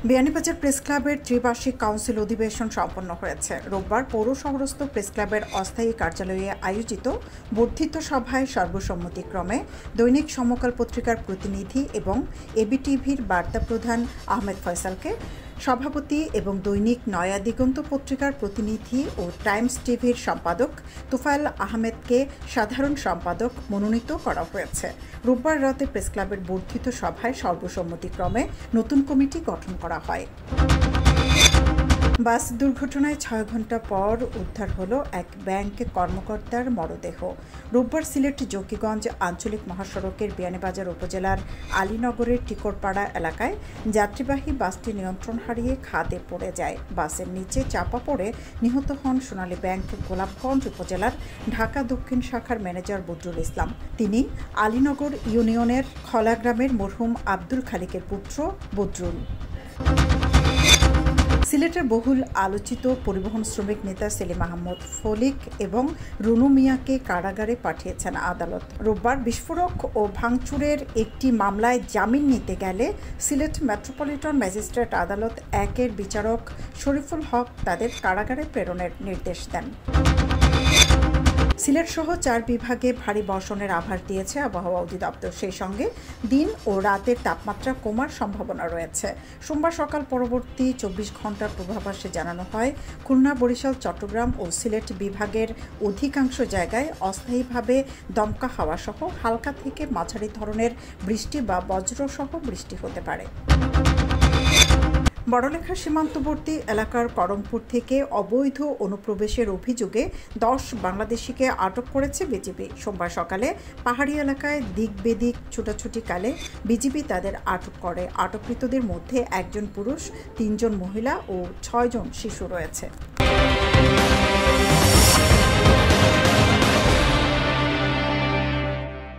Beanibazar press ক্লাবের ত্রিবার্ষিক council অধিবেশন সম্পন্ন হয়েছে। রোববার পৌর শহরস্থ প্রেস ক্লাবের অস্থায়ী কার্যালয়ে আয়োজিত বর্ধিত সভায় সর্বসম্মতিক্রমে দৈনিক সমকাল পত্রিকার প্রতিনিধি এবং এবিটিভির বার্তা প্রধান আহমেদ ফয়সালকে সভাপতি এবং দৈনিক নয়া দিগন্ত পত্রিকার প্রতিনিধি ও টাইমস টিভির সম্পাদক তুফাইল আহমেদকে সাধারণ সম্পাদক মনোনীত করা হয়েছে। রোববার রাতে প্রেস ক্লাবের বর্ধিত সভায় সর্বসম্মতিক্রমে নতুন কমিটি গঠন করা হয়। বাস দুর্ঘটনায় 6 ঘণ্টা পর উদ্ধার হলো এক ব্যাংক কর্মকর্তার মরদেহ। রোববার সিলেট জকিগঞ্জ আঞ্চলিক মহাসড়কের বিয়ানীবাজার উপজেলার আলীনগরের টিকরপাড়া এলাকায় যাত্রীবাহী বাসটি নিয়ন্ত্রণ হারিয়ে খাদে পড়ে যায়। বাসের নিচে চাপা পড়ে নিহত হন সোনালী ব্যাংক গোলাপগঞ্জ উপজেলার ঢাকা দক্ষিণ শাখার ম্যানেজার বদরুল ইসলাম। তিনি আলীনগর ইউনিয়নের খলা গ্রামের মরহুম আব্দুল খালিকের পুত্র বদরুল। সিলেটের বহুল আলোচিত পরিবহন শ্রমিক নেতা সেলিম আহমদ ফলিক এবং রুনু মিয়াকে কারাগারে পাঠিয়েছেন আদালত। রোববার বিস্ফোরক ও ভাঙচুরের একটি মামলায় জামিন নিতে গেলে সিলেট মেট্রোপলিটন ম্যাজিস্ট্রেট আদালত 1-এর বিচারক শরীফুল হক তাদের কারাগারে প্রেরণের নির্দেশ দেন। সিলেট সহ 4 বিভাগে ভারী বর্ষণের আভাস দিয়েছে আবহাওয়া অধিদপ্তর। সেই সঙ্গে দিন ও রাতের তাপমাত্রা কমার সম্ভাবনা রয়েছে। সোমবার সকাল পরবর্তী 24 ঘণ্টার পূর্বাভাসে জানানো হয়, খুলনা, বরিশাল, চট্টগ্রাম ও সিলেট বিভাগের অধিকাংশ জায়গায় অস্থায়ীভাবে দমকা হাওয়া সহ হালকা থেকে মাঝারি ধরনের বৃষ্টি বা বজ্রসহ বৃষ্টি হতে পারে। বড়লেখা সীমান্তবর্তী এলাকার করমপুর থেকে অবৈধ অনুপ্রবেশের অভিযোগে 10 বাংলাদেশিকে আটক করেছে বিজিবি। সোমবার সকালে পাহাড়ি এলাকায় দিক বেদিক ছুটাছুটিকালে বিজিবি তাদের আটক করে। আটককৃতদের মধ্যে 1 জন পুরুষ, 3 জন মহিলা ও 6 জন শিশু রয়েছে।